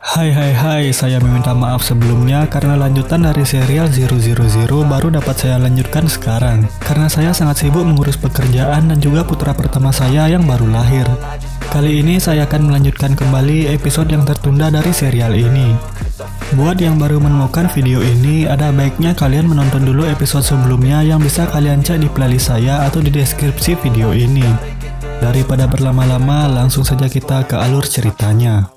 Hai, saya meminta maaf sebelumnya karena lanjutan dari serial 000 baru dapat saya lanjutkan sekarang. Karena saya sangat sibuk mengurus pekerjaan dan juga putra pertama saya yang baru lahir. Kali ini saya akan melanjutkan kembali episode yang tertunda dari serial ini. Buat yang baru menemukan video ini, ada baiknya kalian menonton dulu episode sebelumnya yang bisa kalian cek di playlist saya atau di deskripsi video ini. Daripada berlama-lama, langsung saja kita ke alur ceritanya.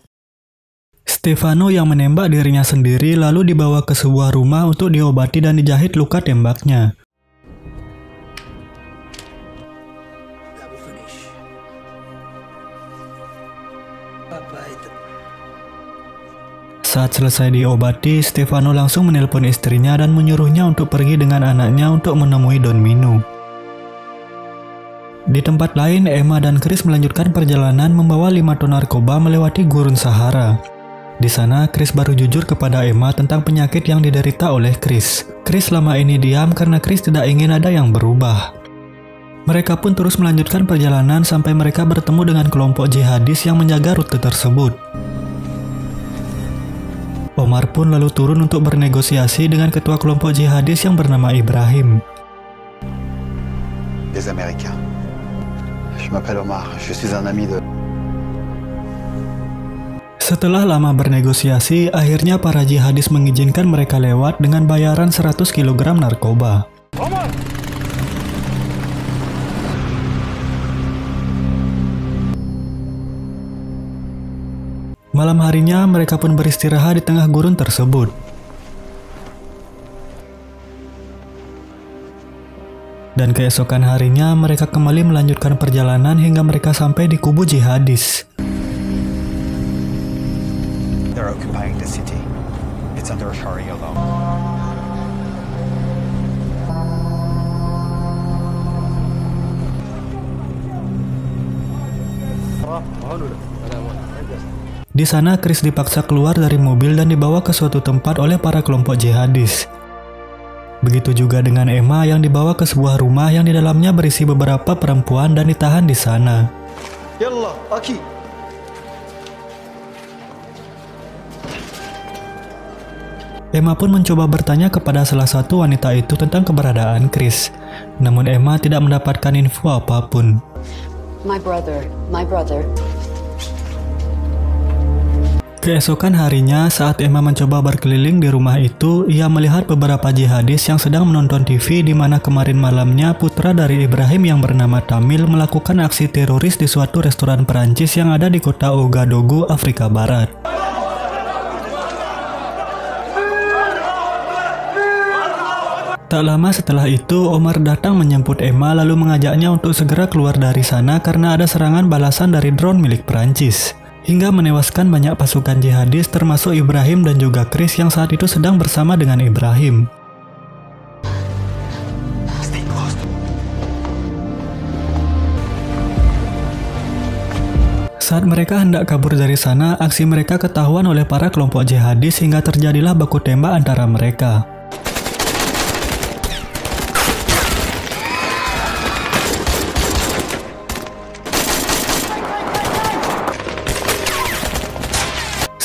Stefano yang menembak dirinya sendiri lalu dibawa ke sebuah rumah untuk diobati dan dijahit luka tembaknya. Saat selesai diobati, Stefano langsung menelpon istrinya dan menyuruhnya untuk pergi dengan anaknya untuk menemui Don Mino. Di tempat lain, Emma dan Chris melanjutkan perjalanan membawa 5 ton narkoba melewati gurun Sahara. Di sana, Chris baru jujur kepada Emma tentang penyakit yang diderita oleh Chris. Chris selama ini diam karena Chris tidak ingin ada yang berubah. Mereka pun terus melanjutkan perjalanan sampai mereka bertemu dengan kelompok jihadis yang menjaga rute tersebut. Omar pun lalu turun untuk bernegosiasi dengan ketua kelompok jihadis yang bernama Ibrahim. Les Américains. Je m'appelle Omar, je suis un ami de... Setelah lama bernegosiasi, akhirnya para jihadis mengizinkan mereka lewat dengan bayaran 100 kg narkoba. Malam harinya, mereka pun beristirahat di tengah gurun tersebut. Dan keesokan harinya, mereka kembali melanjutkan perjalanan hingga mereka sampai di kubu jihadis. They're occupying the city. It's under Sharia law. Di sana, Chris dipaksa keluar dari mobil dan dibawa ke suatu tempat oleh para kelompok jihadis. Begitu juga dengan Emma yang dibawa ke sebuah rumah yang di dalamnya berisi beberapa perempuan dan ditahan di sana. Yallah, Aki. Emma pun mencoba bertanya kepada salah satu wanita itu tentang keberadaan Chris. Namun Emma tidak mendapatkan info apapun. My brother. Keesokan harinya, saat Emma mencoba berkeliling di rumah itu, ia melihat beberapa jihadis yang sedang menonton TV di mana kemarin malamnya putra dari Ibrahim yang bernama Tamil melakukan aksi teroris di suatu restoran Perancis yang ada di kota Ouagadougou, Afrika Barat. Tak lama setelah itu, Omar datang menjemput Emma lalu mengajaknya untuk segera keluar dari sana karena ada serangan balasan dari drone milik Perancis. Hingga menewaskan banyak pasukan jihadis termasuk Ibrahim dan juga Chris yang saat itu sedang bersama dengan Ibrahim. Saat mereka hendak kabur dari sana, aksi mereka ketahuan oleh para kelompok jihadis hingga terjadilah baku tembak antara mereka.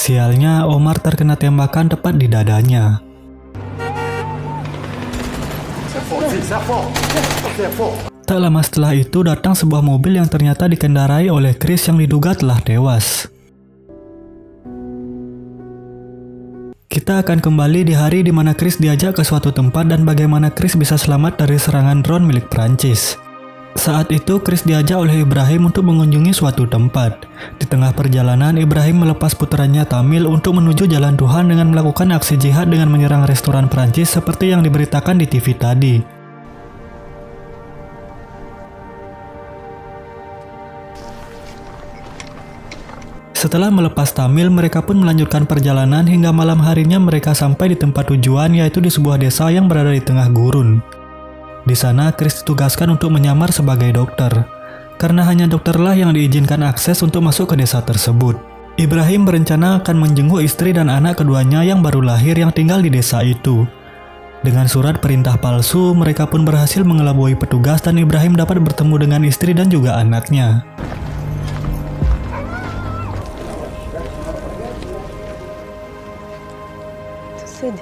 Sialnya, Omar terkena tembakan tepat di dadanya. Tak lama setelah itu datang sebuah mobil yang ternyata dikendarai oleh Chris yang diduga telah tewas. Kita akan kembali di hari di mana Chris diajak ke suatu tempat dan bagaimana Chris bisa selamat dari serangan drone milik Prancis. Saat itu, Chris diajak oleh Ibrahim untuk mengunjungi suatu tempat. Di tengah perjalanan, Ibrahim melepas putranya Tamil untuk menuju jalan Tuhan dengan melakukan aksi jihad dengan menyerang restoran Perancis seperti yang diberitakan di TV tadi. Setelah melepas Tamil, mereka pun melanjutkan perjalanan hingga malam harinya mereka sampai di tempat tujuan, yaitu di sebuah desa yang berada di tengah gurun. Di sana, Chris ditugaskan untuk menyamar sebagai dokter, karena hanya dokterlah yang diizinkan akses untuk masuk ke desa tersebut. Ibrahim berencana akan menjenguk istri dan anak keduanya yang baru lahir yang tinggal di desa itu. Dengan surat perintah palsu, mereka pun berhasil mengelabui petugas dan Ibrahim dapat bertemu dengan istri dan juga anaknya. acid.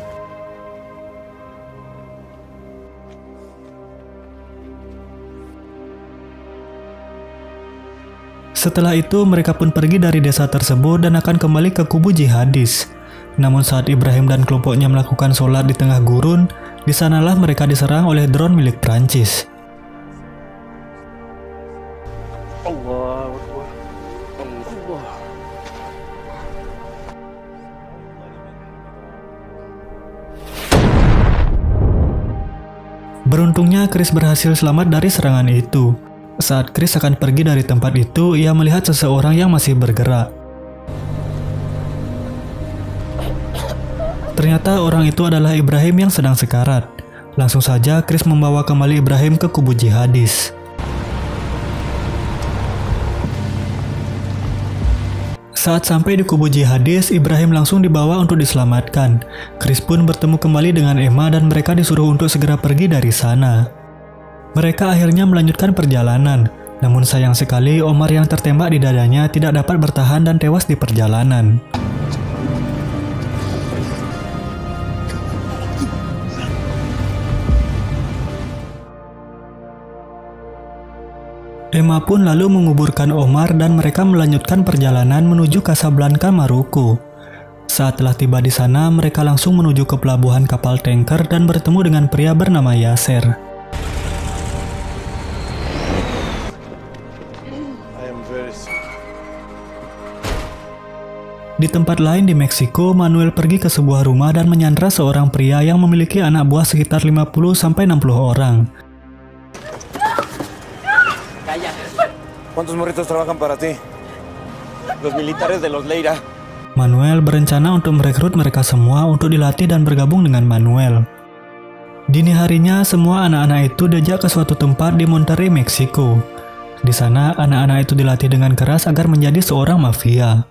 Setelah itu mereka pun pergi dari desa tersebut dan akan kembali ke kubu jihadis. Namun saat Ibrahim dan kelompoknya melakukan sholat di tengah gurun, di sanalah mereka diserang oleh drone milik Prancis. Beruntungnya Chris berhasil selamat dari serangan itu. Saat Chris akan pergi dari tempat itu, ia melihat seseorang yang masih bergerak. Ternyata orang itu adalah Ibrahim yang sedang sekarat. Langsung saja Chris membawa kembali Ibrahim ke kubu jihadis. Saat sampai di kubu jihadis, Ibrahim langsung dibawa untuk diselamatkan. Chris pun bertemu kembali dengan Emma dan mereka disuruh untuk segera pergi dari sana. Mereka akhirnya melanjutkan perjalanan, namun sayang sekali Omar yang tertembak di dadanya tidak dapat bertahan dan tewas di perjalanan. Emma pun lalu menguburkan Omar dan mereka melanjutkan perjalanan menuju Casablanca, Maroko. Saat telah tiba di sana, mereka langsung menuju ke pelabuhan kapal tanker dan bertemu dengan pria bernama Yasser. Di tempat lain di Meksiko, Manuel pergi ke sebuah rumah dan menyandra seorang pria yang memiliki anak buah sekitar 50-60 orang. ¿Cuántos morritos trabajan para ti? Los militares de los Leira. Manuel berencana untuk merekrut mereka semua untuk dilatih dan bergabung dengan Manuel. Dini harinya, semua anak-anak itu diajak ke suatu tempat di Monterrey, Meksiko. Di sana, anak-anak itu dilatih dengan keras agar menjadi seorang mafia.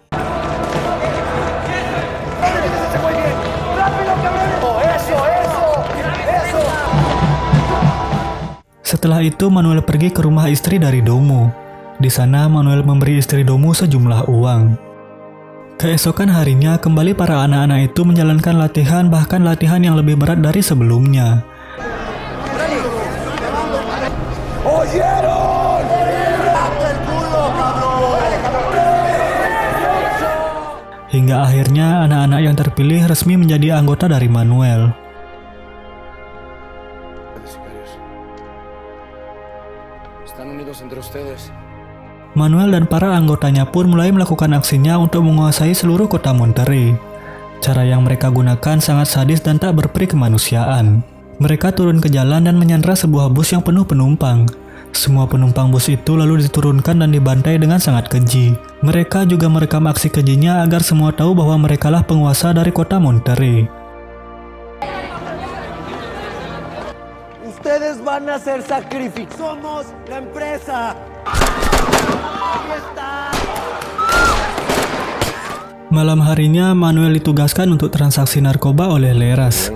Setelah itu, Manuel pergi ke rumah istri dari Domo. Di sana, Manuel memberi istri Domo sejumlah uang. Keesokan harinya, kembali para anak-anak itu menjalankan latihan, bahkan latihan yang lebih berat dari sebelumnya. Hingga akhirnya, anak-anak yang terpilih resmi menjadi anggota dari Manuel. Manuel dan para anggotanya pun mulai melakukan aksinya untuk menguasai seluruh kota Monterrey. Cara yang mereka gunakan sangat sadis dan tak berperi kemanusiaan. Mereka turun ke jalan dan menyandra sebuah bus yang penuh penumpang. Semua penumpang bus itu lalu diturunkan dan dibantai dengan sangat keji. Mereka juga merekam aksi kejinya agar semua tahu bahwa merekalah penguasa dari kota Monterrey. Ustedes van a ser sacrificados. Somos la empresa. Malam harinya, Manuel ditugaskan untuk transaksi narkoba oleh Leras.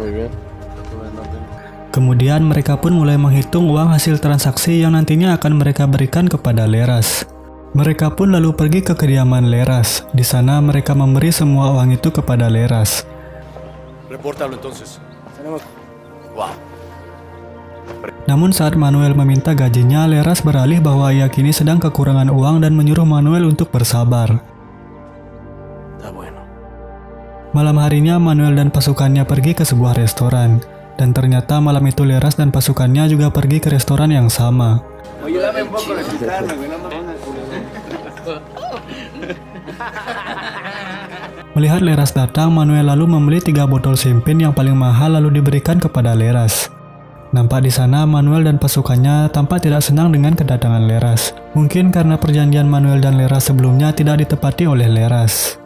Kemudian mereka pun mulai menghitung uang hasil transaksi yang nantinya akan mereka berikan kepada Leras. Mereka pun lalu pergi ke kediaman Leras. Di sana mereka memberi semua uang itu kepada Leras. Repórtalo entonces. Wow. Namun saat Manuel meminta gajinya, Leras beralih bahwa ia kini sedang kekurangan uang dan menyuruh Manuel untuk bersabar. Malam harinya, Manuel dan pasukannya pergi ke sebuah restoran. Dan ternyata malam itu Leras dan pasukannya juga pergi ke restoran yang sama. Melihat Leras datang, Manuel lalu membeli 3 botol champagne yang paling mahal lalu diberikan kepada Leras. Nampak di sana Manuel dan pasukannya tampak tidak senang dengan kedatangan Leras. Mungkin karena perjanjian Manuel dan Leras sebelumnya tidak ditepati oleh Leras.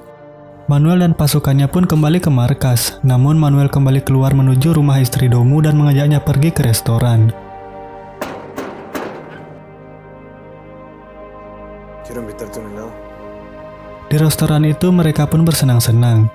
Manuel dan pasukannya pun kembali ke markas. Namun Manuel kembali keluar menuju rumah istri Domo dan mengajaknya pergi ke restoran. Di restoran itu mereka pun bersenang-senang.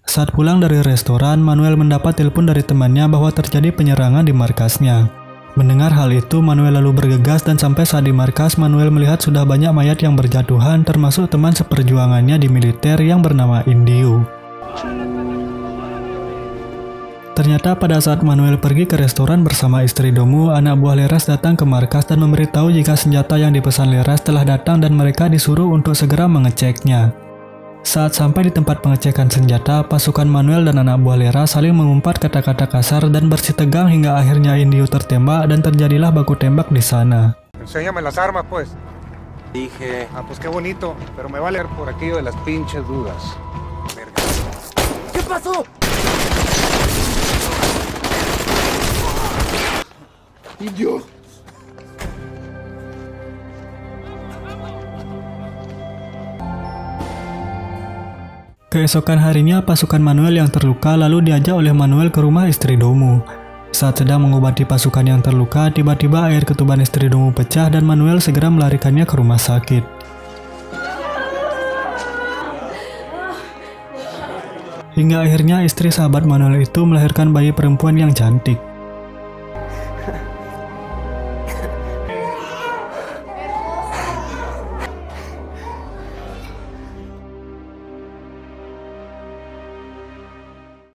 Saat pulang dari restoran, Manuel mendapat telepon dari temannya bahwa terjadi penyerangan di markasnya. Mendengar hal itu, Manuel lalu bergegas dan sampai saat di markas, Manuel melihat sudah banyak mayat yang berjatuhan, termasuk teman seperjuangannya di militer yang bernama Indio. Ternyata pada saat Manuel pergi ke restoran bersama istri Domu, anak buah Leras datang ke markas dan memberitahu jika senjata yang dipesan Leras telah datang dan mereka disuruh untuk segera mengeceknya. Saat sampai di tempat pengecekan senjata, pasukan Manuel dan anak buah Leras saling mengumpat kata-kata kasar dan bersitegang hingga akhirnya Indio tertembak dan terjadilah baku tembak di sana. Enséñame las armas, pues. Dije... Ah, pues qué bonito, pero me vale por aquello de las pinches dudas. ¿Qué pasó? ¡Indio! Keesokan harinya, pasukan Manuel yang terluka lalu diajak oleh Manuel ke rumah istri Domu. Saat sedang mengobati pasukan yang terluka, tiba-tiba air ketuban istri Domu pecah dan Manuel segera melarikannya ke rumah sakit. Hingga akhirnya istri sahabat Manuel itu melahirkan bayi perempuan yang cantik.